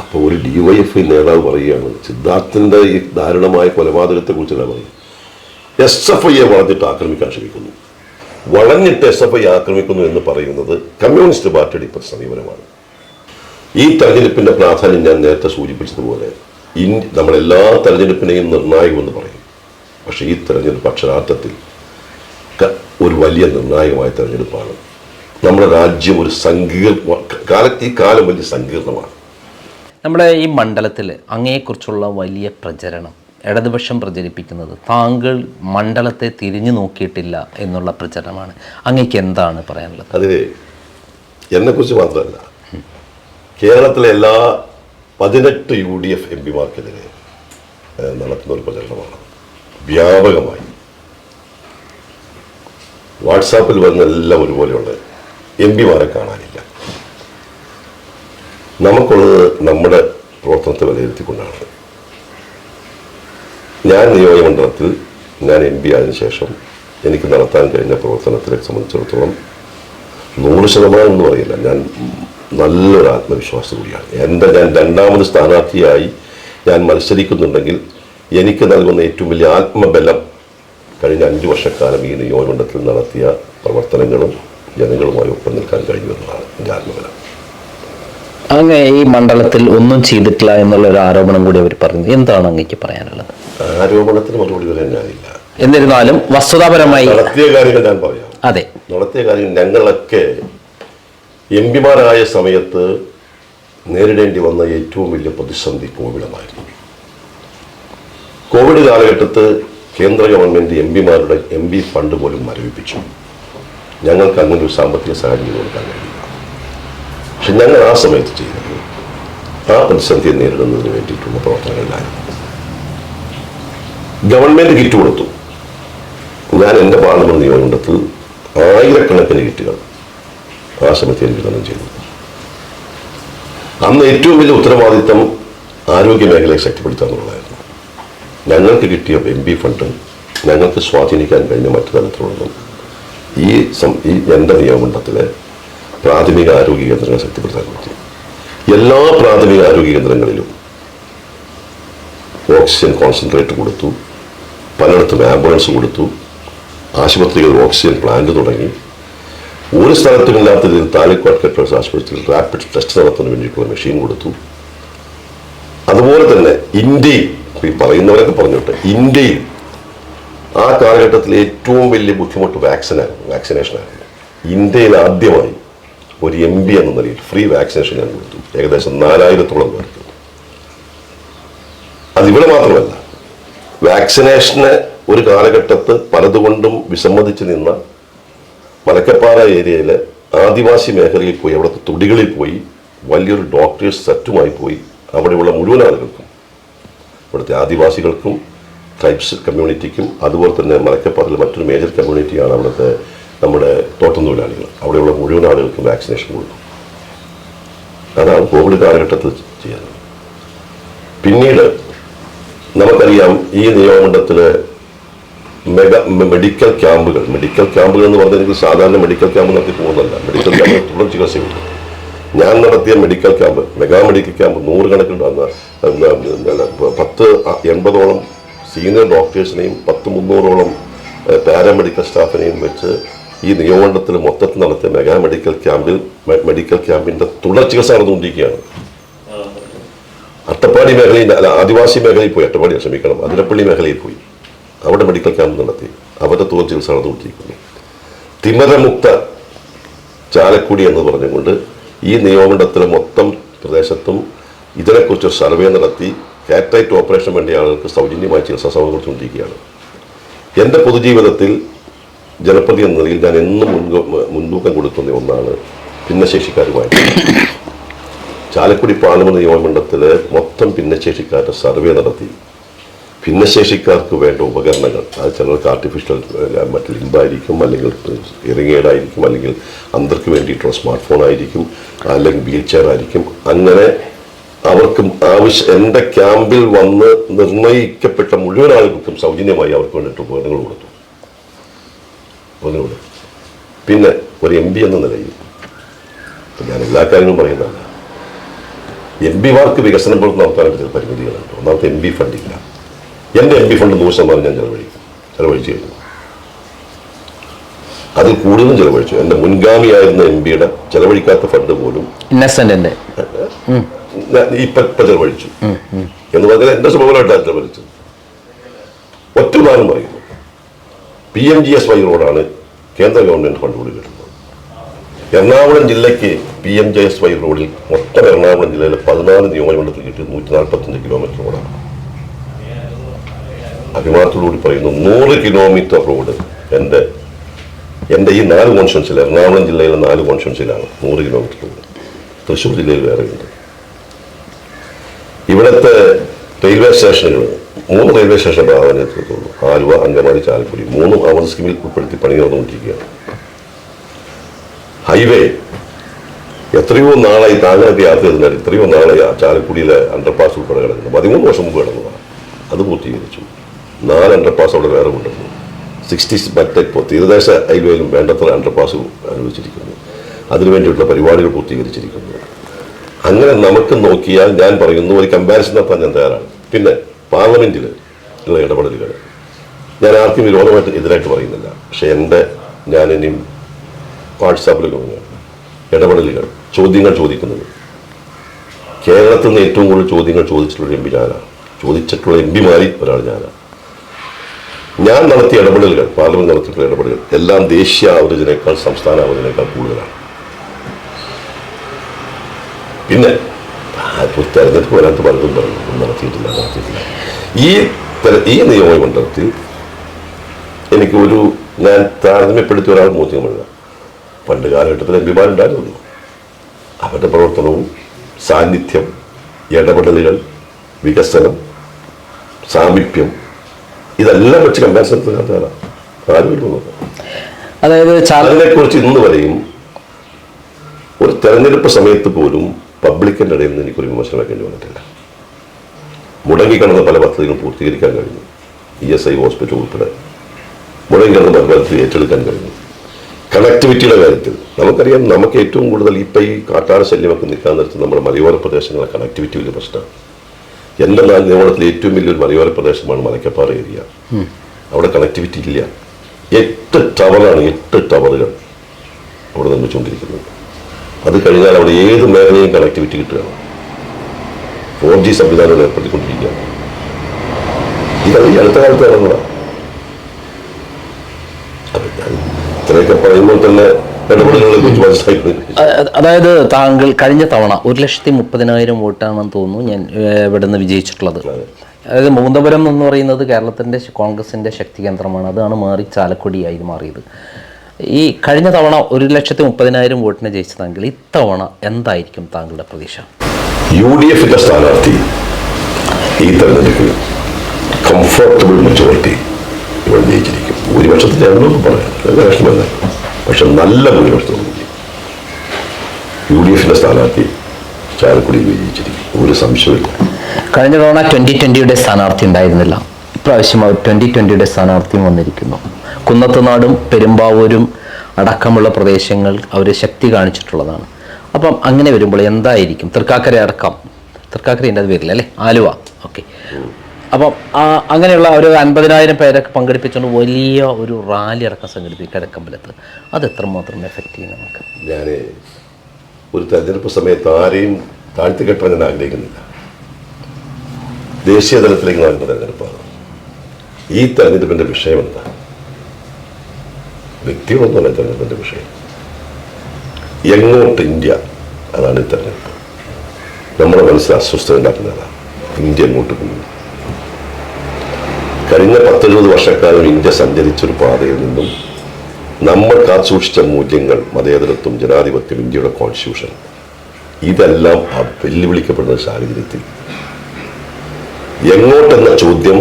അപ്പോൾ ഒരു DYFI നേതാവ് പറയുകയാണ് സിദ്ധാർത്ഥിൻ്റെ ഈ ദാരുണമായ കൊലപാതകത്തെക്കുറിച്ചല്ല പറയും. SFIയെ വളഞ്ഞിട്ട് ആക്രമിക്കാൻ ശ്രമിക്കുന്നു. വളഞ്ഞിട്ട് SFI ആക്രമിക്കുന്നു എന്ന് പറയുന്നത് കമ്മ്യൂണിസ്റ്റ് പാർട്ടിയുടെ ഇപ്പോഴത്തെ സമീപനമാണ്. ഈ തെരഞ്ഞെടുപ്പിൻ്റെ പ്രാധാന്യം ഞാൻ നേരത്തെ സൂചിപ്പിച്ചതുപോലെ നമ്മളെല്ലാ തെരഞ്ഞെടുപ്പിനെയും നിർണായകമെന്ന് പറയും. പക്ഷേ ഈ തെരഞ്ഞെടുപ്പ് അക്ഷരാർത്ഥത്തിൽ ഒരു വലിയ നിർണായകമായ തെരഞ്ഞെടുപ്പാണ്. നമ്മുടെ രാജ്യം ഒരു ഈ കാലം വലിയ സങ്കീർണമാണ്. നമ്മുടെ ഈ മണ്ഡലത്തിൽ അങ്ങയെക്കുറിച്ചുള്ള വലിയ പ്രചരണം ഇടതുപക്ഷം പ്രചരിപ്പിക്കുന്നത് താങ്കൾ മണ്ഡലത്തെ തിരിഞ്ഞു നോക്കിയിട്ടില്ല എന്നുള്ള പ്രചരണമാണ്. അങ്ങേക്ക് എന്താണ് പറയാനുള്ളത്? അതിന് എന്നെക്കുറിച്ച് മാത്രമല്ല, കേരളത്തിലെ എല്ലാ 18 UDF MPമാർക്കെതിരെ നടത്തുന്ന ഒരു പ്രചരണമാണ്. വ്യാപകമായി വാട്സാപ്പിൽ വരുന്ന എല്ലാം ഒരുപോലെയുണ്ട്. MPമാരെ കാണാനില്ല. നമുക്കുള്ളത് നമ്മുടെ പ്രവർത്തനത്തെ വിലയിരുത്തിക്കൊണ്ടാണ്. ഞാൻ നിയോജകമണ്ഡലത്തിൽ ഞാൻ MP ആയതിനു ശേഷം എനിക്ക് നടത്താൻ കഴിഞ്ഞ പ്രവർത്തനത്തെ സംബന്ധിച്ചിടത്തോളം 100% എന്ന് പറയില്ല, ഞാൻ നല്ലൊരു ആത്മവിശ്വാസം കൂടിയാണ്. ഞാൻ രണ്ടാമത് സ്ഥാനാർത്ഥിയായി ഞാൻ മത്സരിക്കുന്നുണ്ടെങ്കിൽ എനിക്ക് നൽകുന്ന ഏറ്റവും വലിയ ആത്മബലം കഴിഞ്ഞ 5 വർഷക്കാലം ഈ നിയോജകമണ്ഡലത്തിൽ നടത്തിയ പ്രവർത്തനങ്ങളും ജനങ്ങളുമായി ഒപ്പം നിൽക്കാൻ കഴിഞ്ഞു എന്നതാണ് എൻ്റെ ആത്മബലം. അങ്ങ് ഈ മണ്ഡലത്തിൽ ഒന്നും ചെയ്തിട്ടില്ല എന്നുള്ള ഒരു ആരോപണം കൂടി അവർ പറഞ്ഞു. എന്താണ് അങ്ങേക്ക് പറയാനുള്ളത്? ആരോപണത്തിന് മറുപടി പറയാൻ ഞാനില്ല. എന്നിരുന്നാലും വസ്തുതാപരമായി നടത്തിയ കാര്യങ്ങൾ ഞാൻ പറയാം. അതെ, നടത്തിയ കാര്യം ഞങ്ങളൊക്കെ MPമാരായ സമയത്ത് നേരിടേണ്ടി വന്ന ഏറ്റവും വലിയ പ്രതിസന്ധി കോവിഡായിരുന്നു. കോവിഡ് കാലഘട്ടത്ത് കേന്ദ്ര ഗവൺമെൻറ് MPമാരുടെ MP ഫണ്ട് പോലും മരവിപ്പിച്ചു. ഞങ്ങൾക്ക് അങ്ങനെ ഒരു സാമ്പത്തിക സാഹചര്യം കൊടുക്കാൻ കഴിയില്ല. പക്ഷെ ഞങ്ങൾ ആ സമയത്ത് ചെയ്തത് ആ പ്രതിസന്ധിയെ നേരിടുന്നതിന് വേണ്ടിയിട്ടുള്ള പ്രവർത്തനങ്ങളിലായിരുന്നു. ഗവൺമെൻറ് കിറ്റ് കൊടുത്തു. ഞാൻ എൻ്റെ പാർലമെന്റ് നിയമമണ്ഡലത്തിൽ ആയിരക്കണക്കിന് കിറ്റുകൾ ആ സമയത്ത് എനിക്ക് വിതരണം ചെയ്തു. അന്ന് ഏറ്റവും വലിയ ഉത്തരവാദിത്തം ആരോഗ്യ മേഖലയെ ശക്തിപ്പെടുത്തുക എന്നുള്ളതായിരുന്നു. ഞങ്ങൾക്ക് കിട്ടിയ MP ഫണ്ട് ഞങ്ങൾക്ക് സ്വാധീനിക്കാൻ കഴിഞ്ഞ മറ്റു തലത്തിലുള്ളതും ഈ എൻ്റെ നിയമമണ്ഡലത്തിലെ പ്രാഥമിക ആരോഗ്യ കേന്ദ്രങ്ങൾ ശക്തിപ്പെടുത്താൻ പറ്റി. എല്ലാ പ്രാഥമിക ആരോഗ്യ കേന്ദ്രങ്ങളിലും ഓക്സിജൻ കോൺസെൻട്രേറ്റർ കൊടുത്തു, പലയിടത്തും ആംബുലൻസ് കൊടുത്തു, ആശുപത്രികളിൽ ഓക്സിജൻ പ്ലാന്റ് തുടങ്ങി. ഒരു സ്ഥലത്തുമില്ലാത്ത രീതിയിൽ താലൂക്ക് ഹെഡ് ആശുപത്രിയിൽ റാപ്പിഡ് ടെസ്റ്റ് നടത്തുന്നതിന് വേണ്ടിയിട്ടുള്ള മെഷീൻ കൊടുത്തു. അതുപോലെ തന്നെ ഇന്ത്യയിൽ, ഈ പറയുന്നവരൊക്കെ പറഞ്ഞിട്ട്, ഇന്ത്യയിൽ ആ കാലഘട്ടത്തിൽ ഏറ്റവും വലിയ ബുദ്ധിമുട്ട് വാക്സിനേഷനായിരുന്നു. ഇന്ത്യയിൽ ആദ്യമായി ഒരു MP എന്ന നിലയിൽ ഫ്രീ വാക്സിനേഷൻ ഞാൻ കൊടുത്തു, ഏകദേശം 4000-ഓളം പേർക്ക്. അതിവിടെ മാത്രമല്ല, വാക്സിനേഷന് ഒരു കാലഘട്ടത്ത് പലതുകൊണ്ടും വിസമ്മതിച്ച് നിന്ന മലക്കപ്പാറ ഏരിയയിലെ ആദിവാസി മേഖലയിൽ പോയി, അവിടുത്തെ തുടികളിൽ പോയി വലിയൊരു ഡോക്ടേഴ്സ് സെറ്റുമായി പോയി അവിടെയുള്ള മുഴുവൻ ആളുകൾക്കും, ഇവിടുത്തെ ആദിവാസികൾക്കും ട്രൈബ്സ് കമ്മ്യൂണിറ്റിക്കും, അതുപോലെ തന്നെ മലക്കപ്പാറയിലെ മറ്റൊരു മേജർ കമ്മ്യൂണിറ്റിയാണ് അവിടുത്തെ നമ്മുടെ തോട്ടം തൊഴിലാളികൾ, അവിടെയുള്ള മുഴുവൻ ആളുകൾക്കും വാക്സിനേഷൻ കൊടുക്കും. അതാണ് കോവിഡ് കാലഘട്ടത്തിൽ ചെയ്യുന്നത്. പിന്നീട് നമുക്കറിയാം, ഈ നിയമമണ്ഡലത്തിലെ മെഡിക്കൽ ക്യാമ്പുകൾ എന്ന് പറഞ്ഞെങ്കിൽ സാധാരണ മെഡിക്കൽ ക്യാമ്പ് നടത്തി പോകുന്നതല്ല. മെഡിക്കൽ ക്യാമ്പ് തുടർ ചികിത്സയുണ്ട്. ഞാൻ നടത്തിയ medical camp, mega medical camp, 100 കണക്കിന് 10-80ഓളം സീനിയർ ഡോക്ടേഴ്സിനെയും 300ഓളം പാരാമെഡിക്കൽ സ്റ്റാഫിനെയും വെച്ച് ഈ നിയമമണ്ഡലത്തിൽ മൊത്തത്തിൽ നടത്തിയ മെഗാ മെഡിക്കൽ ക്യാമ്പിൻ്റെ തുടർ ചികിത്സ നടന്നുകൊണ്ടിരിക്കുകയാണ്. അട്ടപ്പാടി മേഖലയിൽ, ആദിവാസി മേഖലയിൽ പോയി, അതിരപ്പള്ളി മേഖലയിൽ പോയി അവിടെ മെഡിക്കൽ ക്യാമ്പ് നടത്തി അവരുടെ തുടർ ചികിത്സ നടന്നുകൊണ്ടിരിക്കുന്നു. തിമിരമുക്ത ചാലക്കുടി എന്ന് പറഞ്ഞുകൊണ്ട് ഈ നിയമമണ്ഡലത്തിലെ മൊത്തം പ്രദേശത്തും ഇതിനെക്കുറിച്ച് സർവേ നടത്തി കാറ്ററക്റ്റ് ഓപ്പറേഷൻ വേണ്ടിയ ആളുകൾക്ക് സൗജന്യമായി ചികിത്സാ സൗകര്യം കൊടുത്തുകൊണ്ടിരിക്കുകയാണ്. എൻ്റെ പൊതുജീവിതത്തിൽ ജനപ്രതി എന്ന നിലയിൽ ഞാൻ എന്നും മുൻതൂക്കം കൊടുക്കുന്ന ഒന്നാണ് ഭിന്നശേഷിക്കാരുമായി. ചാലക്കുടി പാർലമെന്റ് നിയമമണ്ഡലത്തിലെ മൊത്തം ഭിന്നശേഷിക്കാരുടെ സർവേ നടത്തി ഭിന്നശേഷിക്കാർക്ക് വേണ്ട ഉപകരണങ്ങൾ, അത് ചിലർക്ക് ആർട്ടിഫിഷ്യൽ മറ്റു ലിംബായിരിക്കും, അല്ലെങ്കിൽ ഹിയറിംഗ് എയ്ഡ് ആയിരിക്കും, അല്ലെങ്കിൽ അന്തർക്ക് വേണ്ടിയിട്ടുള്ള സ്മാർട്ട് ഫോൺ ആയിരിക്കും, അല്ലെങ്കിൽ വീൽ ചെയർ ആയിരിക്കും, അങ്ങനെ അവർക്കും എൻ്റെ ക്യാമ്പിൽ വന്ന് നിർണയിക്കപ്പെട്ട മുഴുവൻ ആളുകൾക്കും സൗജന്യമായി അവർക്ക് വേണ്ടിയിട്ട് ഉപകരണങ്ങൾ കൊടുത്തു. പിന്നെ ഒരു MP എന്ന നിലയിൽ ഞാൻ എല്ലാ കാര്യങ്ങളും പറയുന്നതല്ല, എം പിമാർക്ക് വികസനം നടത്താനായിട്ട് ചില പരിമിതികളുണ്ട്. ഒന്നാമത്തെ എം പി ഫണ്ടില്ല. എൻ്റെ എം പി ഫണ്ട് 100% ഞാൻ ചെലവഴിച്ചു കഴിഞ്ഞു. അതിൽ കൂടുതലും ചെലവഴിച്ചു. എൻ്റെ മുൻഗാമിയായിരുന്ന എം പിയുടെ ചെലവഴിക്കാത്ത ഫണ്ട് പോലും ഇന്നസെന്റിന്റെ ഇപ്പൊ ചെലവഴിച്ചു എന്ന് പറഞ്ഞാൽ എൻ്റെ സ്വഭാവമായിട്ടാണ് ചെലവഴിച്ചത്. ഒറ്റ ഉദാഹരണം പറയുന്നു. PMGSY റോഡാണ് കേന്ദ്ര ഗവൺമെന്റ് ഫണ്ട് കൂടി കിട്ടുന്നത്. എറണാകുളം ജില്ലയ്ക്ക് PMGSY റോഡിൽ മൊത്തം എറണാകുളം ജില്ലയിലെ 14 നിയോജകമണ്ഡലത്തിൽ കിട്ടിയ 145 കിലോമീറ്റർ റോഡാണ്. അഭിമാനത്തോടുകൂടി പറയുന്നു, 100 കിലോമീറ്റർ റോഡ് എൻ്റെ ഈ 4 കോൺസ്റ്റിറ്റ്യുവൻസിൽ, എറണാകുളം ജില്ലയിലെ 4 കോൺസ്റ്റിറ്റ്യുവൻസിലാണ് 100 കിലോമീറ്റർ റോഡ്. തൃശ്ശൂർ ജില്ലയിൽ വേറെയുണ്ട്. ഇവിടുത്തെ റെയിൽവേ സ്റ്റേഷനുകൾ 3 റെയിൽവേ സ്റ്റേഷൻ പ്രാധാന്യത്തിലെത്തുള്ളൂ. ആലുവ, അങ്കമാലി, ചാലക്കുടി 3 അമൃത സ്കീമിൽ ഉൾപ്പെടുത്തി പണി നടന്നുകൊണ്ടിരിക്കുകയാണ്. ഹൈവേ എത്രയോ നാളായി താങ്കളൊക്കെ യാത്ര ചെയ്തതിനാൽ എത്രയോ നാളായി ചാലക്കുടിയിലെ അണ്ടർപാസ് ഉൾപ്പെടെ കിടക്കുന്നു. 13 വർഷം മുമ്പ് കിടന്നതാണ്. അത് പൂർത്തീകരിച്ചു. 4 അണ്ടർപാസ് അവിടെ വേറെ കൊണ്ടുവന്നു. 60 മറ്റേ തീരദേശ ഹൈവേയിലും വേണ്ടത്ര അണ്ടർപാസ് അനുവദിച്ചിരിക്കുന്നു. അതിനുവേണ്ടിയിട്ടുള്ള പരിപാടികൾ പൂർത്തീകരിച്ചിരിക്കുന്നു. അങ്ങനെ നമുക്ക് നോക്കിയാൽ ഞാൻ പറയുന്നു, ഒരു കമ്പാരിസൺ നടത്താൻ ഞാൻ തയ്യാറാണ്. പിന്നെ പാർലമെന്റിൽ ഉള്ള ഇടപെടലുകൾ ഞാൻ ആർക്കും വിരോധമായിട്ട് എതിരായിട്ട് പറയുന്നില്ല. പക്ഷെ ഞാൻ ഇനിയും വാട്സാപ്പിലൊക്കെ ഇടപെടലുകൾ, ചോദ്യങ്ങൾ ചോദിക്കുന്നത്, കേരളത്തിൽ നിന്ന് ഏറ്റവും കൂടുതൽ ചോദ്യങ്ങൾ ചോദിച്ചിട്ടുള്ള എം പി ഞാനാണ്. ചോദിച്ചിട്ടുള്ള എം പിമാരിൽ ഒരാൾ ഞാനാണ്. ഞാൻ നടത്തിയ ഇടപെടലുകൾ, പാർലമെന്റ് നടത്തിയിട്ടുള്ള ഇടപെടലുകൾ എല്ലാം ദേശീയ ആവറേജിനേക്കാൾ സംസ്ഥാന ആവറേജിനേക്കാൾ കൂടുതലാണ്. പിന്നെ തെരഞ്ഞെടുപ്പ് വരാത്ത പലതും പറഞ്ഞു നടത്തിയിട്ടില്ല. ഈ നിയമമണ്ഡലത്തിൽ എനിക്ക് ഞാൻ താരതമ്യപ്പെടുത്തിയ ഒരാൾ ബോധ്യമില്ല. പണ്ട് കാലഘട്ടത്തിൽ എം പിമാരുണ്ടായിരുന്നു. അവരുടെ പ്രവർത്തനവും സാന്നിധ്യം, ഇടപെടലുകൾ, വികസനം, സാമീപ്യം ഇതെല്ലാം വെച്ച് കമ്പാരിസൺ നടത്താനാണ് ആരും നോക്കാം. അതായത് അതിനെക്കുറിച്ച് ഇന്ന് വരെയും ഒരു തെരഞ്ഞെടുപ്പ് സമയത്ത് പോലും പബ്ലിക്കിൻ്റെ ഇടയിൽ നിന്ന് എനിക്കൊരു വിമർശനം വയ്ക്കേണ്ടി വന്നിട്ടില്ല. മുടങ്ങിക്കിടന്ന പല പദ്ധതികളും പൂർത്തീകരിക്കാൻ കഴിഞ്ഞു. ESI ഹോസ്പിറ്റൽ ഉൾപ്പെടെ മുടങ്ങിക്കിടന്ന പല പദ്ധതി ഏറ്റെടുക്കാൻ കഴിഞ്ഞു. കണക്ടിവിറ്റിയുടെ കാര്യത്തിൽ നമുക്കറിയാം, നമുക്ക് ഏറ്റവും കൂടുതൽ ഇപ്പം ഈ കാട്ടാന ശല്യമൊക്കെ നിൽക്കാൻ നേരത്ത് നമ്മുടെ മലയോര പ്രദേശങ്ങളെ കണക്ടിവിറ്റി വലിയ പ്രശ്നമാണ്. എൻ്റെ നിയമത്തിൽ ഏറ്റവും വലിയൊരു മലയോര പ്രദേശമാണ് മലക്കപ്പാറ ഏരിയ. അവിടെ കണക്ടിവിറ്റി ഇല്ല. 8 ടവറാണ്, 8 ടവറുകൾ അവിടെ നിർമ്മിച്ചുകൊണ്ടിരിക്കുന്നത്. അത് കഴിഞ്ഞാൽ അവിടെ ഏത് മേഖലയും കണക്ടിവിറ്റി കിട്ടുകയാണ്. 4G സംവിധാനങ്ങൾ ഏർപ്പെടുത്തിക്കൊണ്ടിരിക്കുകയാണ്. ഇതത് ഈ അടുത്ത കാലത്ത് നടന്നതാണ്. ഇത്രയൊക്കെ പറയുമ്പോൾ തന്നെ ഇടപെടലുകളെ കുറിച്ച് മനസ്സിലാക്കുന്നത്. അതായത് താങ്കൾ കഴിഞ്ഞ തവണ 1,30,000 വോട്ടാണെന്ന് തോന്നുന്നു ഞാൻ ഇവിടെ നിന്ന് വിജയിച്ചിട്ടുള്ളത്. അതായത് മൂന്തപുരം എന്ന് പറയുന്നത് കേരളത്തിൻ്റെ കോൺഗ്രസിൻ്റെ ശക്തി കേന്ദ്രമാണ്. അതാണ് മാറി ചാലക്കുടിയായി മാറിയത്. ഈ കഴിഞ്ഞ തവണ 1,30,000 വോട്ടിന് ജയിച്ചതെങ്കിൽ ഇത്തവണ എന്തായിരിക്കും താങ്കളുടെ പ്രതീക്ഷ? UDF സ്ഥാനാർത്ഥി ഈ തെരഞ്ഞെടുപ്പിൽ കംഫർട്ടബിൾ മെജോറിറ്റി ഇവിടെ ജയിച്ചിരിക്കും. ഭൂരിപക്ഷത്തിൽ ഞാനൊന്നും പറയാം, വിഷമല്ല. പക്ഷെ നല്ല ഭൂരിപക്ഷത്തോടുകൂടി UDF സ്ഥാനാർത്ഥി ചാലക്കുടിയിൽ വിജയിച്ചിരിക്കും. ഒരു സംശയമില്ല. കഴിഞ്ഞ തവണ 2020 സ്ഥാനാർത്ഥി ഉണ്ടായിരുന്നില്ല. ഇപ്രാവശ്യം 2020 സ്ഥാനാർത്ഥിയും വന്നിരിക്കുന്നു. കുന്നത്തുനാടും പെരുമ്പാവൂരും അടക്കമുള്ള പ്രദേശങ്ങൾ അവർ ശക്തി കാണിച്ചിട്ടുള്ളതാണ്. അപ്പം അങ്ങനെ വരുമ്പോൾ എന്തായിരിക്കും? തൃക്കാക്കര അടക്കം, തൃക്കാക്കരൻ്റെ അത് വരില്ല അല്ലേ, ആലുവ, ഓക്കെ. അപ്പം അങ്ങനെയുള്ള ഒരു 50,000 പേരൊക്കെ പങ്കെടുപ്പിച്ചുകൊണ്ട് വലിയ ഒരു റാലി അടക്കം സംഘടിപ്പിക്കുക കിഴക്കമ്പലത്ത്. അത് എത്രമാത്രം എഫക്റ്റ് ചെയ്യും നമുക്ക്? ഞാൻ ഒരു തെരഞ്ഞെടുപ്പ് സമയത്ത് ആരെയും താഴ്ത്തിക്കെട്ടാൻ ഞാൻ ആഗ്രഹിക്കുന്നില്ല. ദേശീയ തലത്തിലേക്ക് നടക്കുന്ന തെരഞ്ഞെടുപ്പാണ്. ഈ തെരഞ്ഞെടുപ്പിൻ്റെ വിഷയം എന്താ? വ്യക്തികളൊന്നുമല്ല തെരഞ്ഞെടുപ്പിൻ്റെ വിഷയം. എങ്ങോട്ട് ഇന്ത്യ, അതാണ് ഈ തെരഞ്ഞെടുപ്പ്. നമ്മുടെ മനസ്സിൽ അസ്വസ്ഥത ഉണ്ടാക്കുന്നതാണ്. ഇന്ത്യ എങ്ങോട്ട് പോകുന്നു? കഴിഞ്ഞ 10-20 വർഷക്കാലം ഇന്ത്യ സഞ്ചരിച്ചൊരു പാതയിൽ നിന്നും നമ്മൾ കാത്തുസൂക്ഷിച്ച മൂല്യങ്ങൾ, മതേതരത്വം, ജനാധിപത്യം, ഇന്ത്യയുടെ കോൺസ്റ്റിറ്റ്യൂഷൻ, ഇതെല്ലാം വെല്ലുവിളിക്കപ്പെടുന്ന സാഹചര്യത്തിൽ എങ്ങോട്ടെന്ന ചോദ്യം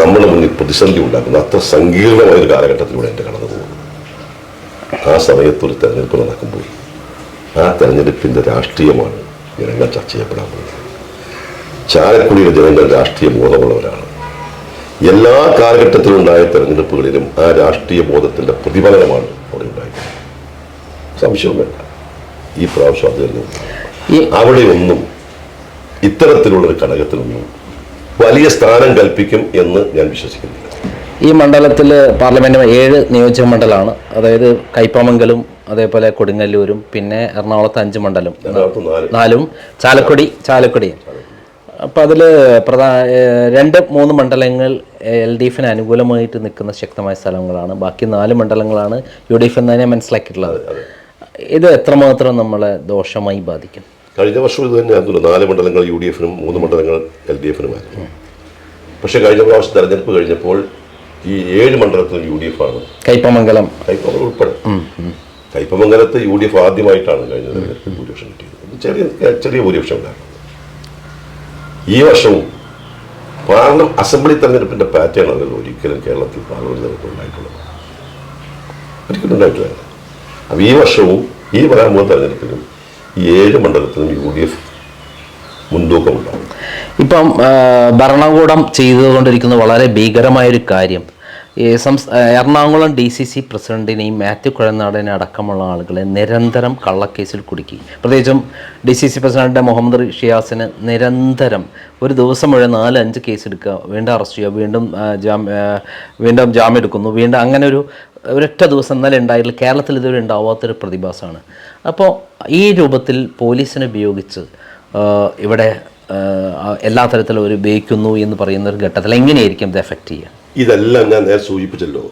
നമ്മുടെ മുന്നിൽ പ്രതിസന്ധി ഉണ്ടാക്കുന്ന അത്ര സങ്കീർണമായൊരു കാലഘട്ടത്തിലൂടെ എൻ്റെ കടന്നു പോകുന്നു. ആ സമയത്തൊരു തെരഞ്ഞെടുപ്പ് നടക്കുമ്പോൾ ആ തെരഞ്ഞെടുപ്പിൻ്റെ രാഷ്ട്രീയമാണ് ജനങ്ങൾ ചർച്ച ചെയ്യപ്പെടാൻ പോകുന്നത്. ചാലക്കുടിയിലെ ജനങ്ങൾ രാഷ്ട്രീയ ബോധമുള്ളവരാണ്. എല്ലാ കാലഘട്ടത്തിലുണ്ടായ തെരഞ്ഞെടുപ്പുകളിലും ആ രാഷ്ട്രീയ ബോധത്തിൻ്റെ പ്രതിഫലനമാണ് അവിടെ ഉണ്ടായത്. സംശയം വേണ്ട. ഈ പ്രാവശ്യം അത് തന്നെ. അവിടെയൊന്നും ഇത്തരത്തിലുള്ളൊരു ഘടകത്തിനൊന്നും വലിയ സ്ഥാനം കൽപ്പിക്കും എന്ന് ഞാൻ വിശ്വസിക്കുന്നില്ല. ഈ മണ്ഡലത്തിൽ പാർലമെന്റ് 7 നിയോജക മണ്ഡലമാണ്. അതായത് കയ്പമംഗലും അതേപോലെ കൊടുങ്ങല്ലൂരും പിന്നെ എറണാകുളത്ത് 5 മണ്ഡലം, 4 ചാലക്കുടിയും. അപ്പോൾ അതിൽ 2-3 മണ്ഡലങ്ങൾ LDFിന് അനുകൂലമായിട്ട് നിൽക്കുന്ന ശക്തമായ സ്ഥലങ്ങളാണ്. ബാക്കി 4 മണ്ഡലങ്ങളാണ് UDF എന്ന് തന്നെ മനസ്സിലാക്കിയിട്ടുള്ളത്. ഇത് എത്രമാത്രം നമ്മളെ ദോഷമായി ബാധിക്കും? കഴിഞ്ഞ വർഷം ഇത് തന്നെയായിരുന്നു. 4 മണ്ഡലങ്ങൾ UDFനും 3 മണ്ഡലങ്ങൾ LDFനുമായിരുന്നു. പക്ഷേ കഴിഞ്ഞ പ്രാവശ്യം തെരഞ്ഞെടുപ്പ് കഴിഞ്ഞപ്പോൾ ഈ 7 മണ്ഡലത്തിലും UDF ആണ്. കയ്പമംഗലം ഉൾപ്പെടെ. കയ്പമംഗലത്ത് UDF ആദ്യമായിട്ടാണ് കഴിഞ്ഞ തെരഞ്ഞെടുപ്പിൽ ഭൂരിപക്ഷം കിട്ടിയത്. ചെറിയ ഭൂരിപക്ഷം ഉണ്ടായിരുന്നു. ഈ വർഷവും അസംബ്ലി തെരഞ്ഞെടുപ്പിന്റെ പാറ്റേൺ അല്ലല്ലോ ഒരിക്കലും കേരളത്തിൽ പാർലമെന്റ് തെരഞ്ഞെടുപ്പ് ഉണ്ടായിട്ടുള്ളത്. ഒരിക്കലും ഉണ്ടായിട്ടില്ല. അപ്പോൾ ഈ വർഷവും ഈ വരാൻ പോകുന്ന തെരഞ്ഞെടുപ്പിലും ഈ 7 മണ്ഡലത്തിലും UDF മുൻതൂക്കമുണ്ടാകും. ഇപ്പം ഭരണകൂടം ചെയ്തുകൊണ്ടിരിക്കുന്ന വളരെ ഭീകരമായൊരു കാര്യം, ഈ എറണാകുളം DCC പ്രസിഡന്റിനെയും മാത്യു കുഴൽനാടനെ അടക്കമുള്ള ആളുകളെ നിരന്തരം കള്ളക്കേസിൽ കുടുക്കി. പ്രത്യേകിച്ചും DCC പ്രസിഡന്റ് മുഹമ്മദ് ഷിയാസിന് നിരന്തരം ഒരു ദിവസം മുഴുവൻ 4-5 കേസ് എടുക്കുക, വീണ്ടും അറസ്റ്റ് ചെയ്യുക, വീണ്ടും ജാമ്യം എടുക്കുന്നു, വീണ്ടും അങ്ങനെ ഒരൊറ്റ ദിവസം ഇന്നലെ ഉണ്ടായിട്ടില്ല. കേരളത്തിൽ ഇതുവരെ ഉണ്ടാവാത്തൊരു പ്രതിഭാസമാണ്. അപ്പോൾ ഈ രൂപത്തിൽ പോലീസിനെ ഉപയോഗിച്ച് ഇവിടെ എല്ലാ തരത്തിലും ഒരു ഉപയോഗിക്കുന്നു എന്ന് പറയുന്ന ഒരു ഘട്ടത്തിൽ എങ്ങനെയായിരിക്കും ഇത് എഫക്റ്റ് ചെയ്യുക? ഇതെല്ലാം ഞാൻ നേരെ സൂചിപ്പിച്ചല്ലോ.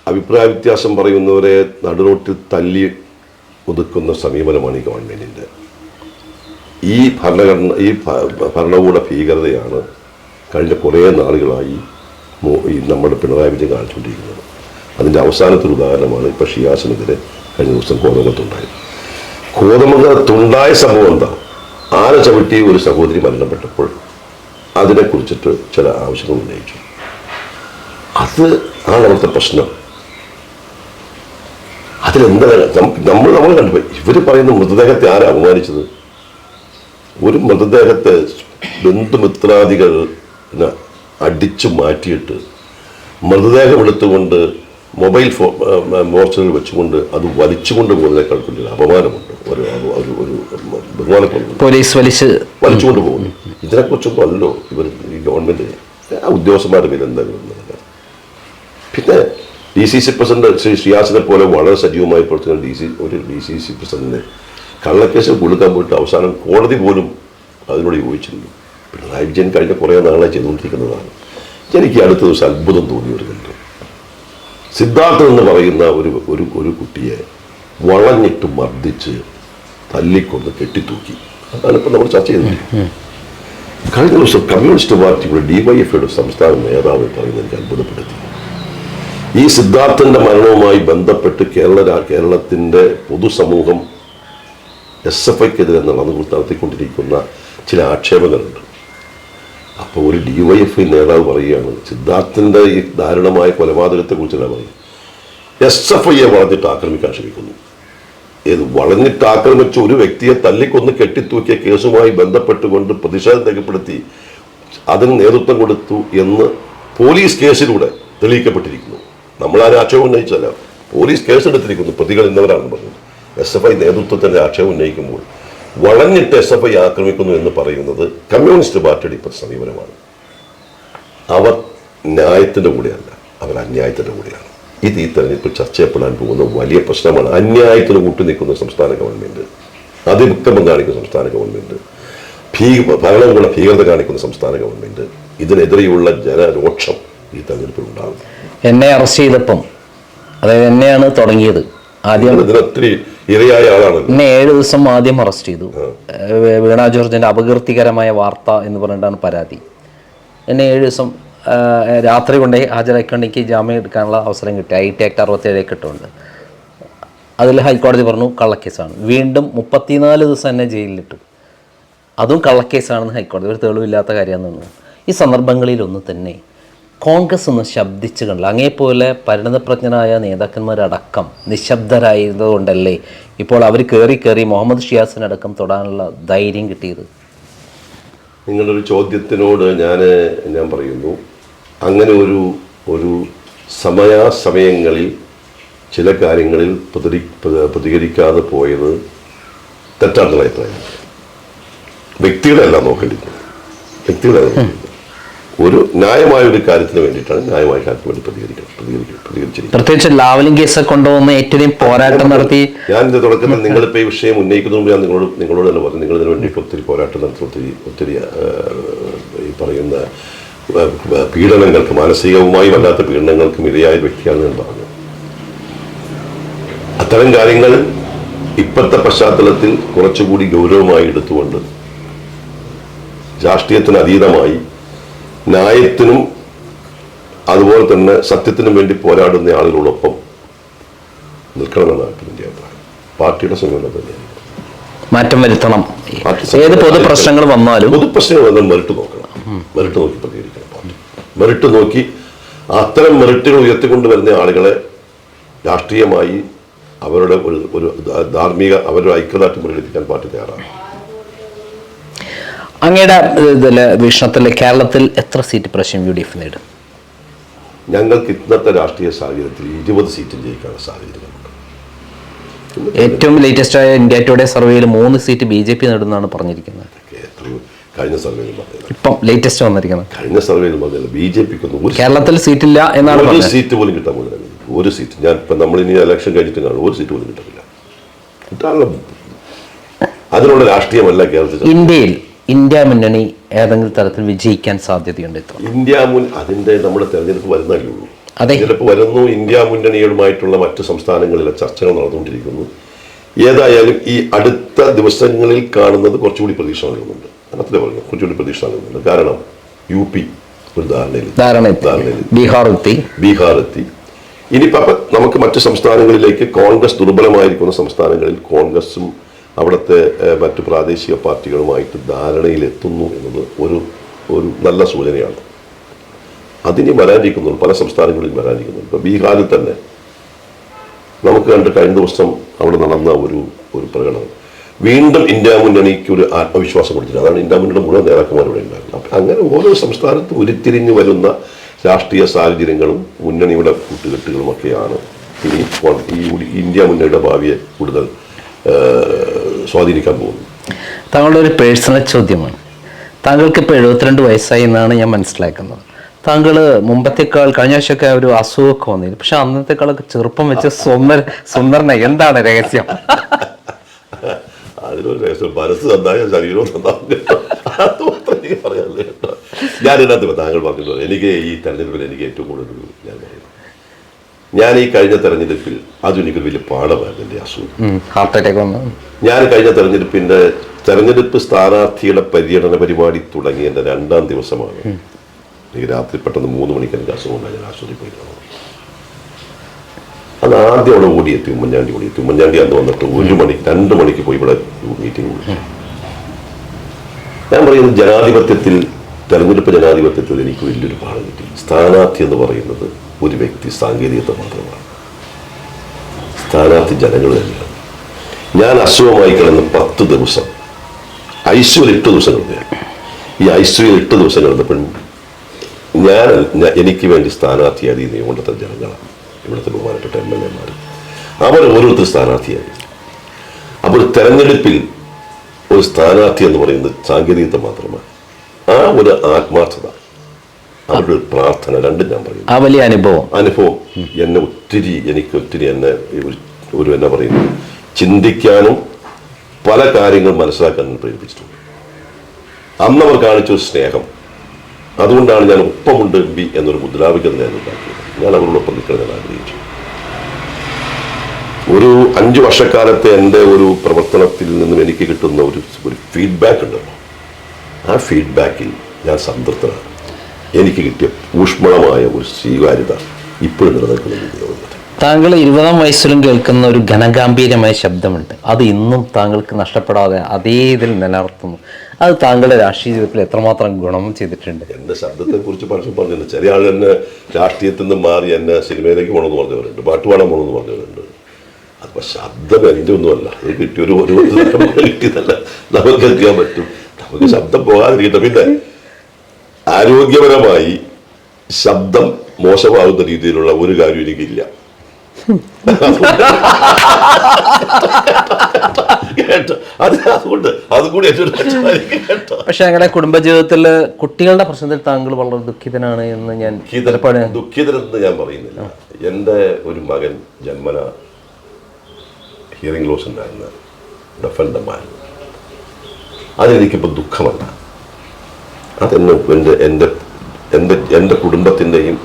അഭിപ്രായ വ്യത്യാസം പറയുന്നവരെ നടുറോട്ടിൽ തല്ലി ഒതുക്കുന്ന സമീപനമാണ് ഈ ഗവൺമെന്റിന്റെ. ഈ ഭരണകൂട ഭീകരതയാണ് കഴിഞ്ഞ കുറേ നാളുകളായി നമ്മുടെ പിണറായി വിജയൻ കാണിച്ചുകൊണ്ടിരിക്കുന്നത്. അതിൻ്റെ അവസാനത്തൊരു ഉദാഹരണമാണ് ഇപ്പോൾ ഷിയാസിനെതിരെ കഴിഞ്ഞ ദിവസം കോതമംഗലത്തുണ്ടായ സംഭവം എന്താ? ആന ചവിട്ടി ഒരു സഹോദരി മരണപ്പെട്ടപ്പോൾ അതിനെക്കുറിച്ചിട്ട് ചില ആവശ്യങ്ങൾ ഉന്നയിച്ചു. അത് ആണ് അവിടുത്തെ പ്രശ്നം. അതിലെന്താണ് നമ്മൾ കണ്ടുപോയി. ഇവർ പറയുന്ന മൃതദേഹത്തെ ആരാ അപമാനിച്ചത്? ഒരു മൃതദേഹത്തെ ബന്ധുമിത്രാദികൾ അടിച്ചു മാറ്റിയിട്ട് മൃതദേഹം എടുത്തുകൊണ്ട് മൊബൈൽ മോർച്ചറിൽ വെച്ചുകൊണ്ട് അത് വലിച്ചുകൊണ്ട് പോകുന്നതിനേക്കാൾ വലിയ അപമാനമുണ്ട്. ബഹുമാനപ്പെടുന്നു. പോലീസ് വലിച്ചുകൊണ്ട് പോകുന്നു. ഇതിനെക്കുറിച്ചൊന്നും അല്ലല്ലോ ഇവർ ഈ ഗവൺമെന്റ് ഉദ്യോഗസ്ഥന്മാരുടെ പേര് എന്താ വരുന്നത്. പിന്നെ DCC പ്രസിഡന്റ് ശ്രീ ഷിയാസിനെ പോലെ വളരെ സജീവമായി പ്രവർത്തിക്കുന്ന ഒരു DCC പ്രസിഡന്റിനെ കള്ളക്കേസിൽ കൊടുക്കാൻ പോയിട്ട് അവസാനം കോടതി പോലും അതിനോട് യോജിച്ചിരുന്നു. പിണറായി വിജയൻ കഴിഞ്ഞ കുറേ നാളെ ചെയ്തുകൊണ്ടിരിക്കുന്നതാണ്. എനിക്ക് അടുത്ത ദിവസം അത്ഭുതം തോന്നിയ ഒരു കണ്ടു. സിദ്ധാർത്ഥൻ എന്ന് പറയുന്ന ഒരു കുട്ടിയെ വളഞ്ഞിട്ട് മർദ്ദിച്ച് തല്ലിക്കൊന്ന് കെട്ടിത്തൂക്കി. അതാണ് ഇപ്പം നമ്മൾ ചർച്ച ചെയ്തത്. കഴിഞ്ഞ ദിവസം കമ്മ്യൂണിസ്റ്റ് പാർട്ടിയുടെ DYFയുടെ സംസ്ഥാന നേതാവ് പറയുന്നത് എനിക്ക് അത്ഭുതപ്പെടുത്തി. ഈ സിദ്ധാർത്ഥന്റെ മരണവുമായി ബന്ധപ്പെട്ട് കേരളത്തിന്റെ പൊതുസമൂഹം SFIക്കെതിരെ നടത്തിക്കൊണ്ടിരിക്കുന്ന ചില ആക്ഷേപങ്ങളുണ്ട്. അപ്പോൾ ഒരു DYFI നേതാവ് പറയുകയാണ് സിദ്ധാർത്ഥന്റെ ഈ ദാരുണമായ കൊലപാതകത്തെക്കുറിച്ചല്ല പറയും. SFIയെ വളഞ്ഞിട്ട് ആക്രമിക്കാൻ ശ്രമിക്കുന്നു. വളഞ്ഞിട്ട് ആക്രമിച്ച ഒരു വ്യക്തിയെ തല്ലിക്കൊന്ന് കെട്ടിത്തൂക്കിയ കേസുമായി ബന്ധപ്പെട്ടുകൊണ്ട് പ്രതിഷേധം രേഖപ്പെടുത്തി അതിന് നേതൃത്വം കൊടുത്തു എന്ന് പോലീസ് കേസിലൂടെ തെളിയിക്കപ്പെട്ടിരിക്കുന്നു. നമ്മളാരും ആക്ഷേപം ഉന്നയിച്ചല്ല, പോലീസ് കേസെടുത്തിരിക്കുന്നു. പ്രതികൾ ഇന്നവരാണെന്ന് പറഞ്ഞു. SFI നേതൃത്വത്തിന്റെ ആക്ഷേപം ഉന്നയിക്കുമ്പോൾ വളഞ്ഞിട്ട് SFI ആക്രമിക്കുന്നു എന്ന് പറയുന്നത് കമ്മ്യൂണിസ്റ്റ് പാർട്ടിയുടെ ഇപ്പോഴത്തെ സമീപനമാണ്. അവർ ന്യായത്തിന്റെ കൂടെയല്ല, അവർ അന്യായത്തിന്റെ കൂടെയാണ്. ഇത് ഈ തെരഞ്ഞെടുപ്പിൽ ചർച്ച ചെയ്യപ്പെടാൻ പോകുന്ന വലിയ പ്രശ്നമാണ്. അന്യായത്തിന് കൂട്ടുനിൽക്കുന്ന സംസ്ഥാന ഗവൺമെന്റ്, അതിക്രമം കാണിക്കുന്ന സംസ്ഥാന ഗവൺമെന്റ്, ഭരണകൂട ഭീകരത കാണിക്കുന്ന സംസ്ഥാന ഗവൺമെന്റ്, ഇതിനെതിരെയുള്ള ജനരോക്ഷം ഈ തെരഞ്ഞെടുപ്പിൽ ഉണ്ടാകും. എന്നെ അറസ്റ്റ് ചെയ്തപ്പം, അതായത് എന്നെയാണ് തുടങ്ങിയത്. ആദ്യം ഇതിനൊത്തിരി ഇരയായ ആളാണ്. എന്നെ 7 ദിവസം ആദ്യം അറസ്റ്റ് ചെയ്തു. വീണ ജോർജിന്റെ അപകീർത്തികരമായ വാർത്ത എന്ന് പറഞ്ഞിട്ടാണ് പരാതി. എന്നെ 7 ദിവസം രാത്രി കൊണ്ടേ ഹാജരാക്കിക്കൊണ്ട് എനിക്ക് ജാമ്യം എടുക്കാനുള്ള അവസരം കിട്ടി. IT ആക്ട് 67 കിട്ടുന്നുണ്ട്. അതിൽ ഹൈക്കോടതി പറഞ്ഞു കള്ളക്കേസാണ്. വീണ്ടും 34 ദിവസം എന്നെ ജയിലിലിട്ടു. അതും കള്ളക്കേസാണെന്ന് ഹൈക്കോടതി, ഒരു തെളിവില്ലാത്ത കാര്യമാണെന്ന് തോന്നുന്നു. ഈ സന്ദർഭങ്ങളിലൊന്നും തന്നെ കോൺഗ്രസ് ഒന്ന് ശബ്ദിച്ചു കണ്ടില്ല. അങ്ങേപോലെ പരിണതപ്രജ്ഞനായ നേതാക്കന്മാരടക്കം നിശബ്ദരായിരുന്നത് കൊണ്ടല്ലേ ഇപ്പോൾ അവർ കയറി മുഹമ്മദ് ഷിയാസിനടക്കം തൊടാനുള്ള ധൈര്യം കിട്ടിയത്? നിങ്ങളൊരു ചോദ്യത്തിനോട് ഞാൻ പറയുന്നു, അങ്ങനെ ഒരു സമയാസമയങ്ങളിൽ ചില കാര്യങ്ങളിൽ പ്രതികരിക്കാതെ പോയത് തെറ്റാണെന്നുള്ള അഭിപ്രായം. വ്യക്തികളെല്ലാം നോക്കേണ്ടിയിരിക്കുന്നത്. ഒരു ന്യായമായ ഒരു കാര്യത്തിന് വേണ്ടിയിട്ടാണ് ന്യായമായ കാര്യത്തിന് വേണ്ടി പ്രതികരിച്ചിരിക്കുന്നത്. പ്രത്യേകിച്ച് ലാവലിംഗ് കേസ് കൊണ്ടുവന്ന് ഏറ്റവും പോരാട്ടം നടത്തി. ഞാൻ ഇതിന്റെ തുടക്കത്തിൽ നിങ്ങളിപ്പോൾ ഈ വിഷയം ഉന്നയിക്കുന്ന മുമ്പ് ഞാൻ നിങ്ങളോട് തന്നെ പറഞ്ഞു, നിങ്ങൾ ഇതിനു വേണ്ടിയിട്ട് ഒത്തിരി പോരാട്ടം നടത്തി ഒത്തിരി ഈ പറയുന്ന പീഡനങ്ങൾക്ക്, മാനസികവുമായി വല്ലാത്ത പീഡനങ്ങൾക്കും ഇരയായ വ്യക്തിയാണ് ഞാൻ പറഞ്ഞു. അത്തരം കാര്യങ്ങൾ ഇപ്പോഴത്തെ പശ്ചാത്തലത്തിൽ കുറച്ചുകൂടി ഗൗരവമായി എടുത്തുകൊണ്ട് രാഷ്ട്രീയത്തിന് അതീതമായി ന്യായത്തിനും അതുപോലെ തന്നെ സത്യത്തിനും വേണ്ടി പോരാടുന്ന ആളുകളോടൊപ്പം നിൽക്കണമെന്നാണ് എൻ്റെ അഭിപ്രായം. പാർട്ടിയുടെ സമീപനം തന്നെയാണ്. മാറ്റം വരുത്തണം. ഏത് പൊതുപ്രശ്നങ്ങൾ വന്നാലും മെറിറ്റ് നോക്കണം. മെറിറ്റ് നോക്കി പ്രതികരിക്കണം. പാർട്ടി മെറിറ്റ് നോക്കി അത്തരം മെറിറ്റുകൾ ഉയർത്തിക്കൊണ്ടുവരുന്ന ആളുകളെ രാഷ്ട്രീയമായി അവരുടെ ഒരു ധാർമ്മിക അവരുടെ ഐക്യദാർഢ്യം പ്രകടിപ്പിക്കാൻ പാർട്ടി തയ്യാറാണ്. അങ്ങയുടെ വീക്ഷണത്തിൽ കേരളത്തിൽ എത്ര സീറ്റ് പ്രാവശ്യം UDF നേടും? ഞങ്ങൾക്ക് ഇന്നത്തെ രാഷ്ട്രീയ സാഹചര്യത്തിൽ 20 സീറ്റിൽ ജയിക്കാനുള്ള സാഹചര്യങ്ങളുണ്ട്. ഏറ്റവും ലേറ്റസ്റ്റ് ആയ ഇന്ത്യ ടുഡേ സർവേയിൽ 3 സീറ്റ് BJP നേടുന്നതാണ് പറഞ്ഞിരിക്കുന്നത്. കഴിഞ്ഞ സർവേയിൽ പറഞ്ഞത്, ഇപ്പം ലേറ്റസ്റ്റ് വന്നിരിക്കുന്നത് കഴിഞ്ഞ സർവേയിൽ പറഞ്ഞത് BJPക്കൊന്നും കേരളത്തിൽ സീറ്റില്ല എന്നാണ് ഒരു സീറ്റ് പോലും കിട്ടാൻ പോലും. ഒരു സീറ്റ് ഞാൻ ഇപ്പം നമ്മളിനി ഇലക്ഷൻ കഴിഞ്ഞിട്ട് കാണും, ഒരു സീറ്റ് പോലും കിട്ടില്ല. കിട്ടാനുള്ള അതിനുള്ള രാഷ്ട്രീയമല്ല കേരളത്തിൽ. ഇന്ത്യ മുന്നണി ഏതെങ്കിലും തരത്തിൽ വിജയിക്കാൻ സാധ്യതയുണ്ട്? അതിന്റെ നമ്മുടെ തെരഞ്ഞെടുപ്പ് വരുന്നല്ലേ ഉള്ളൂ. തെരഞ്ഞെടുപ്പ് വരുന്നു. ഇന്ത്യ മുന്നണികളുമായിട്ടുള്ള മറ്റ് സംസ്ഥാനങ്ങളിലെ ചർച്ചകൾ നടന്നുകൊണ്ടിരിക്കുന്നു. ഏതായാലും ഈ അടുത്ത ദിവസങ്ങളിൽ കാണുന്നത് കുറച്ചുകൂടി പ്രതീക്ഷ നൽകുന്നുണ്ട്. അത്രേ പറഞ്ഞു, കുറച്ചുകൂടി പ്രതീക്ഷ നൽകുന്നുണ്ട്. കാരണം UP ഒരു ധാരണയിൽ ബീഹാർ എത്തി. ഇനിയിപ്പോൾ നമുക്ക് മറ്റ് സംസ്ഥാനങ്ങളിലേക്ക് കോൺഗ്രസ് ദുർബലമായിരിക്കുന്ന സംസ്ഥാനങ്ങളിൽ കോൺഗ്രസും അവിടുത്തെ മറ്റു പ്രാദേശിക പാർട്ടികളുമായിട്ട് ധാരണയിലെത്തുന്നു എന്നത് ഒരു നല്ല സൂചനയാണ്. അതിന് വരാനിരിക്കുന്നു, പല സംസ്ഥാനങ്ങളിൽ വരാനിരിക്കുന്നു. ഇപ്പോൾ ബീഹാറിൽ തന്നെ നമുക്ക് കഴിഞ്ഞ ദിവസം അവിടെ നടന്ന ഒരു പ്രകടനം വീണ്ടും ഇന്ത്യ മുന്നണിക്ക് ഒരു ആത്മവിശ്വാസം കൊടുത്തിട്ടുണ്ട്. അതാണ് ഇന്ത്യ മുന്നണിയുടെ മുഴുവൻ നേതാക്കന്മാർ ഇവിടെ ഉണ്ടായിരുന്നു. അപ്പം അങ്ങനെ ഓരോ സംസ്ഥാനത്തും ഉരുത്തിരിഞ്ഞു വരുന്ന രാഷ്ട്രീയ സാഹചര്യങ്ങളും മുന്നണിയുടെ കൂട്ടുകെട്ടുകളുമൊക്കെയാണ് ഇനി ഈ ഇന്ത്യ മുന്നണിയുടെ ഭാവിയെ കൂടുതൽ സ്വാധീനിക്കാൻ പോകുന്നു. താങ്കളുടെ ഒരു പേഴ്സണൽ ചോദ്യമാണ്. താങ്കൾക്ക് ഇപ്പോൾ 72 വയസ്സായി എന്നാണ് ഞാൻ മനസ്സിലാക്കുന്നത്. താങ്കൾ മുമ്പത്തേക്കാൾ കഴിഞ്ഞ ആഴ്ചയൊക്കെ ഒരു അസുഖമൊക്കെ വന്നിരുന്നു, പക്ഷെ അന്നത്തേക്കാളൊക്കെ ചെറുപ്പം വെച്ച് സുന്ദരനായി. എന്താണ് രഹസ്യം? അതിലൊരു രഹസ്യം, മനസ്സ് നന്നായ ശരീരവും നന്നാവുക. അത് മാത്രമേ എനിക്ക് പറയാനുള്ളൂ കേട്ടോ. ഞാനിതിനകത്ത് താങ്കൾ പറഞ്ഞിട്ടുള്ളത് എനിക്ക് ഈ തെരഞ്ഞെടുപ്പിൽ എനിക്ക് ഏറ്റവും കൂടുതൽ ഞാൻ ഈ കഴിഞ്ഞ തെരഞ്ഞെടുപ്പിൽ എനിക്കൊരു വലിയ പാഠമായിരുന്നു എൻ്റെ അസുഖം. ഹാർട്ട് അറ്റാക്ക് വന്നു. ഞാൻ കഴിഞ്ഞ തെരഞ്ഞെടുപ്പ് സ്ഥാനാർത്ഥിയുടെ പര്യടന പരിപാടി തുടങ്ങിയതിൻ്റെ 2ാം ദിവസമാണ് എനിക്ക് രാത്രി പെട്ടെന്ന് 3 മണിക്ക് എനിക്ക് അസുഖം ഉണ്ടായി. ഞാൻ ആശുപത്രിയിൽ പോയി. അത് ആദ്യം അവിടെ ഓടിയെത്തി, ഉമ്മൻചാണ്ടി അന്ന് വന്നിട്ട് 2 മണിക്ക് പോയി ഇവിടെ മീറ്റിംഗ് വിളിച്ചു. ഞാൻ പറയുന്നത് തെരഞ്ഞെടുപ്പ് ജനാധിപത്യത്തിൽ എനിക്ക് വലിയൊരു പാഠം കിട്ടി. സ്ഥാനാർത്ഥി എന്ന് പറയുന്നത് ഒരു വ്യക്തി സാങ്കേതികത്വം മാത്രമാണ്. സ്ഥാനാർത്ഥി ജനങ്ങൾ തന്നെയാണ്. ഞാൻ അസുഖമായി കിടന്ന് 10 ദിവസം ICUവിൽ 8 ദിവസം കിടന്നു. ഈ ICUവിൽ 8 ദിവസം കിടന്നപ്പോഴും എനിക്ക് വേണ്ടി സ്ഥാനാർത്ഥിയായി ഈ നിയമത്തെ ജനങ്ങളാണ്, ഇവിടുത്തെ ബഹുമാനപ്പെട്ട MLA-മാർ. അവർ ഓരോരുത്തർ സ്ഥാനാർത്ഥിയായി. അപ്പോൾ തെരഞ്ഞെടുപ്പിൽ ഒരു സ്ഥാനാർത്ഥി എന്ന് പറയുന്നത് സാങ്കേതികത്വം മാത്രമാണ്. ആ ഒരു ആത്മാർത്ഥത, അവരുടെ ഒരു പ്രാർത്ഥന, രണ്ടും ഞാൻ പറയുന്നു. ആ വലിയ അനുഭവം എനിക്ക് ഒത്തിരി എന്നെ എന്നാ പറയുന്നത് ചിന്തിക്കാനും പല കാര്യങ്ങൾ മനസ്സിലാക്കാനും പ്രേരിപ്പിച്ചിട്ടുണ്ട്. അന്നവർ കാണിച്ചൊരു സ്നേഹം, അതുകൊണ്ടാണ് ഞാൻ ഒപ്പമുണ്ട് MB എന്നൊരു മുദ്രാവാക്യം ഞാൻ ഉണ്ടാക്കിയത്. ഞാൻ അവരോടൊപ്പം നിൽക്കാൻ ഞാൻ ആഗ്രഹിച്ചു. ഒരു 5 വർഷക്കാലത്തെ എൻ്റെ ഒരു പ്രവർത്തനത്തിൽ നിന്നും എനിക്ക് കിട്ടുന്ന ഒരു ഫീഡ്ബാക്ക് ഉണ്ടല്ലോ, ആ ഫീഡ്ബാക്കിൽ ഞാൻ സംതൃപ്തനാണ്. എനിക്ക് കിട്ടിയ ഊഷ്മളമായ ഒരു സ്വീകാര്യത ഇപ്പോഴും നിലനിൽക്കുന്നുണ്ട്. താങ്കൾ 20-ാം വയസ്സിലും കേൾക്കുന്ന ഒരു ഘനഗാംഭീര്യമായ ശബ്ദമുണ്ട്. അത് ഇന്നും താങ്കൾക്ക് നഷ്ടപ്പെടാതെ അതേ ഇതിൽ നിലനിർത്തുന്നു. അത് താങ്കളുടെ രാഷ്ട്രീയ ജീവിതത്തിൽ എത്രമാത്രം ഗുണം ചെയ്തിട്ടുണ്ട്? എൻ്റെ ശബ്ദത്തെ കുറിച്ച് പലരും പറഞ്ഞിട്ടുണ്ട്. ചില ആൾ എന്നെ രാഷ്ട്രീയത്തിൽ നിന്ന് മാറി എന്നെ സിനിമയിലേക്ക് പോകണമെന്ന് പറഞ്ഞവരുണ്ട്, പാട്ട് പാടാൻ പോകണമെന്ന് പറഞ്ഞവരുണ്ട്. അതിപ്പോൾ ശബ്ദം എൻ്റെ ഒന്നുമല്ല, അത് കിട്ടിയൊരു കിട്ടിയതല്ല, നമുക്ക് കേൾക്കാൻ പറ്റും. നമുക്ക് ശബ്ദം പോകാതിരിക്കട്ടെ. പിന്നെ ആരോഗ്യപരമായി ശബ്ദം മോശമാകുന്ന രീതിയിലുള്ള ഒരു കാര്യം എനിക്കില്ല. കേട്ടോ. അതുകൂടി ഏറ്റവും അച്ഛനായിരിക്കും കേട്ടോ. പക്ഷെ ഞങ്ങളുടെ കുടുംബജീവിതത്തിൽ കുട്ടികളുടെ പ്രശ്നത്തിൽ താങ്കൾ വളരെ ദുഃഖിതനാണ് എന്ന് ഞാൻ ദുഃഖിതരെന്ന് ഞാൻ പറയുന്നില്ല. എൻ്റെ ഒരു മകൻ ജന്മന ഹിയറിംഗ് ലോസ് ഉണ്ടായിരുന്ന ഡഫൻഡമാൻ, അതെനിക്കിപ്പോൾ ദുഃഖമല്ല. അതെന്നെ എൻ്റെ കുടുംബത്തിൻ്റെയും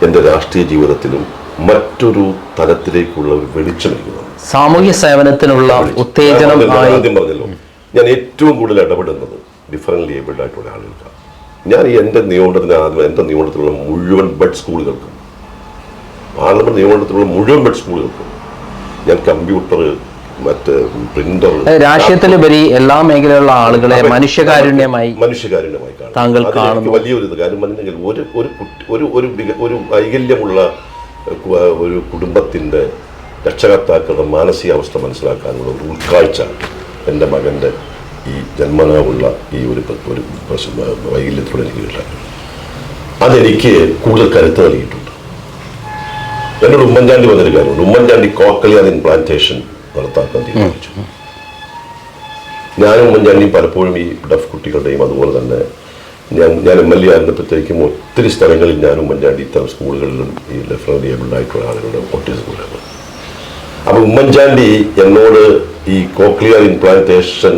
എൻ്റെ രാഷ്ട്രീയ ജീവിതത്തിലും മറ്റൊരു തലത്തിലേക്കുള്ള ഒരു വെളിച്ചം എനിക്ക് തന്നു. സാമൂഹ്യ സേവനത്തിനുള്ള ഉത്തേജനം. ആദ്യം പറഞ്ഞല്ലോ, ഞാൻ ഏറ്റവും കൂടുതൽ ഇടപെടുന്നത് ഡിഫറൻ്റ് ഏബിൾഡ് ആയിട്ടുള്ള ആളുകൾക്കാണ്. ഞാൻ എൻ്റെ നിയമനത്തിലുള്ള മുഴുവൻ ബെഡ് സ്കൂളുകൾക്കും, പാർലമെന്റ് നിയമനത്തിലുള്ള മുഴുവൻ ബെഡ് സ്കൂളുകൾക്കും ഞാൻ കമ്പ്യൂട്ടർ, മറ്റ് പ്രിന്റർ, രാഷ്ട്രീയത്തിലുപരി എല്ലാ മേഖലയിലുള്ള ആളുകളെ മനുഷ്യകാരുണ്യമായി താങ്കൾ കാണുന്നു. വലിയൊരു കാര്യം പറഞ്ഞെങ്കിൽ ഒരു വൈകല്യമുള്ള ഒരു കുടുംബത്തിൻ്റെ രക്ഷകർത്താക്കളുടെ മാനസികാവസ്ഥ മനസ്സിലാക്കാനുള്ള ഒരു ഉൾക്കാഴ്ച എൻ്റെ മകൻ്റെ ഈ ജന്മനാവുള്ള ഈ ഒരു വൈകല്യത്തിലൂടെ എനിക്ക് കിട്ടാൻ, അതെനിക്ക് കൂടുതൽ കരുത്ത് നൽകിയിട്ടുണ്ട്. എന്നോട് ഉമ്മൻചാണ്ടി വന്നൊരു കാര്യമുണ്ട്. ഉമ്മൻചാണ്ടി കോക്ലിയർ ഇംപ്ലാന്റേഷൻ നടത്താക്കാൻ തീരുമാനിച്ചു. ഞാനും ഉമ്മൻചാണ്ടിയും പലപ്പോഴും ഈ ഡഫ് കുട്ടികളുടെയും അതുപോലെ തന്നെ ഞാൻ MLA ആയിരുന്നപ്പോഴത്തേക്കും ഒത്തിരി സ്ഥലങ്ങളിൽ ഞാനും ഉമ്മൻചാണ്ടി ഇത്തരം സ്കൂളുകളിലും ഈ ഡിഫറൻ്റ് ഏബിൾഡ് ആയിട്ടുള്ള ആളുകളുടെ ഓട്ടിസം സ്കൂളുകൾ. അപ്പോൾ ഉമ്മൻചാണ്ടി എന്നോട് ഈ കോക്ലിയർ ഇംപ്ലാന്റേഷൻ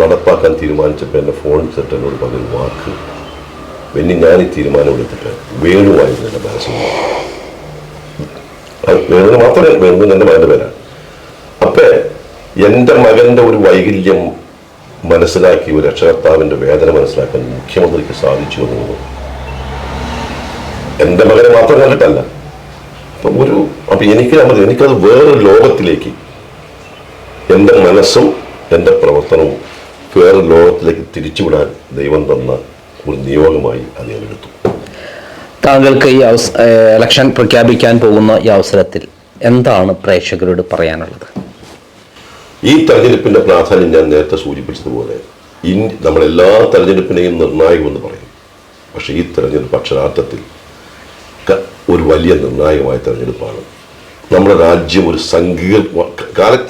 നടപ്പാക്കാൻ തീരുമാനിച്ചപ്പോൾ എന്നെ ഫോൺ ചെയ്തിട്ട് എന്നോട് പറഞ്ഞൊരു വാക്ക്, പിന്നെ ഞാൻ ഈ തീരുമാനം എടുത്തിട്ട് വേണുവായിരുന്നു എൻ്റെ മനസ്സിൽ. വേണു മാത്രമേ, വേണു എൻ്റെ മകൻ്റെ പേരാണ്. അപ്പം എൻ്റെ മകൻ്റെ ഒരു വൈകല്യം മനസ്സിലാക്കി, ഒരു രക്ഷകർത്താവിൻ്റെ വേദന മനസ്സിലാക്കാൻ മുഖ്യമന്ത്രിക്ക് സാധിച്ചു എന്നുള്ളത് എൻ്റെ മകനെ മാത്രം കണ്ടിട്ടല്ല. അപ്പം എനിക്കത് വേറൊരു ലോകത്തിലേക്ക്, എൻ്റെ മനസ്സും എൻ്റെ പ്രവർത്തനവും വേറൊരു ലോകത്തിലേക്ക് തിരിച്ചുവിടാൻ ദൈവം തന്ന ഒരു നിയോഗമായി അത് ഞാൻ എടുത്തു. താങ്കൾക്ക് ഈ ഇലക്ഷൻ പ്രഖ്യാപിക്കാൻ പോകുന്ന ഈ അവസരത്തിൽ എന്താണ് പ്രേക്ഷകരോട് പറയാനുള്ളത്? ഈ തെരഞ്ഞെടുപ്പിന്റെ പ്രാധാന്യം ഞാൻ നേരത്തെ സൂചിപ്പിച്ചതുപോലെ നമ്മളെല്ലാ തെരഞ്ഞെടുപ്പിനെയും നിർണായകമെന്ന് പറയും. പക്ഷെ ഈ തെരഞ്ഞെടുപ്പ് അക്ഷരാർത്ഥത്തിൽ ഒരു വലിയ നിർണായകമായ തെരഞ്ഞെടുപ്പാണ്. നമ്മുടെ രാജ്യം ഒരു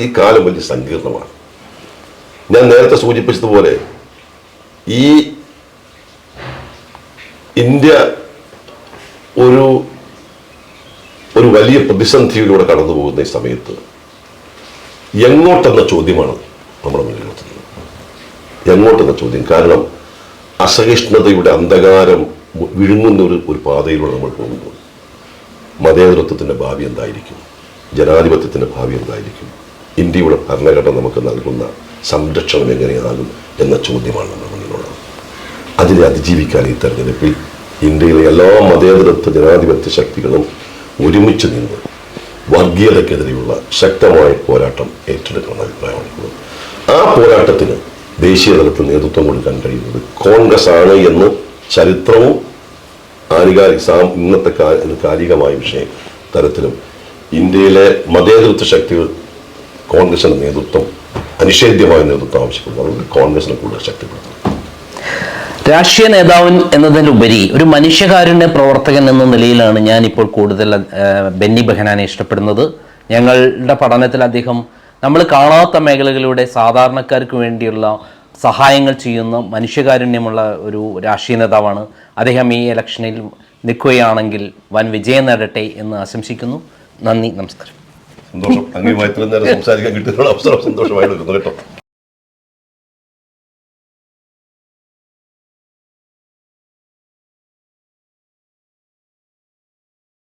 ഈ കാലം വലിയ സങ്കീർണമാണ്. ഞാൻ നേരത്തെ സൂചിപ്പിച്ചതുപോലെ ഈ ഇന്ത്യ ഒരു വലിയ പ്രതിസന്ധിയിലൂടെ കടന്നു പോകുന്ന ഈ സമയത്ത് എങ്ങോട്ടെന്ന ചോദ്യമാണ് നമ്മുടെ മുന്നിൽ എത്തുന്നത്. എങ്ങോട്ടെന്ന ചോദ്യം. കാരണം അസഹിഷ്ണുതയുടെ അന്ധകാരം വിഴുങ്ങുന്ന ഒരു പാതയിലൂടെ നമ്മൾ പോകുമ്പോൾ മതേതരത്വത്തിൻ്റെ ഭാവി എന്തായിരിക്കും, ജനാധിപത്യത്തിൻ്റെ ഭാവി എന്തായിരിക്കും, ഇന്ത്യയുടെ ഭരണഘടന നമുക്ക് നൽകുന്ന സംരക്ഷണം എങ്ങനെയാകും എന്ന ചോദ്യമാണ് നമ്മുടെ മുന്നിലുള്ളത്. അതിനെ അതിജീവിക്കാൻ ഈ തെരഞ്ഞെടുപ്പിൽ ഇന്ത്യയിലെ എല്ലാ മതേതരത്വ ജനാധിപത്യ ശക്തികളും ഒരുമിച്ച് നിന്ന് വർഗീയതയ്ക്കെതിരെയുള്ള ശക്തമായ പോരാട്ടം ഏറ്റെടുക്കണമെന്ന അഭിപ്രായമാണ്. ആ പോരാട്ടത്തിന് ദേശീയ തലത്തിൽ നേതൃത്വം കൊടുക്കാൻ കഴിയുന്നത് കോൺഗ്രസ് ആണ് എന്ന് ചരിത്രവും ഇന്നത്തെ കാലികമായ വിഷയം തരത്തിലും ഇന്ത്യയിലെ മതേതരത്വ ശക്തികൾ കോൺഗ്രസിന്റെ നേതൃത്വം, അനിഷേധ്യമായ നേതൃത്വം ആവശ്യപ്പെടുന്നു. അതുകൊണ്ട് കോൺഗ്രസിനെ കൂടുതൽ ശക്തിപ്പെടുത്തണം. രാഷ്ട്രീയ നേതാവൻ എന്നതിലുപരി ഒരു മനുഷ്യകാരുണ്യ പ്രവർത്തകൻ എന്ന നിലയിലാണ് ഞാനിപ്പോൾ കൂടുതൽ ബെന്നി ബെഹനാനെ ഇഷ്ടപ്പെടുന്നത്. ഞങ്ങളുടെ പഠനത്തിൽ അദ്ദേഹം നമ്മൾ കാണാത്ത മേഖലകളിലൂടെ സാധാരണക്കാർക്ക് വേണ്ടിയുള്ള സഹായങ്ങൾ ചെയ്യുന്ന മനുഷ്യകാരുണ്യമുള്ള ഒരു രാഷ്ട്രീയ നേതാവാണ്. അദ്ദേഹം ഈ ഇലക്ഷനിൽ നിൽക്കുകയാണെങ്കിൽ വൻ വിജയം നേടട്ടെ എന്ന് ആശംസിക്കുന്നു. നന്ദി, നമസ്കാരം. സന്തോഷം. അങ്ങനെ സംസാരിക്കാൻ കിട്ടിയുള്ള അവസരം സന്തോഷമായി എടുക്കുന്നു കേട്ടോ.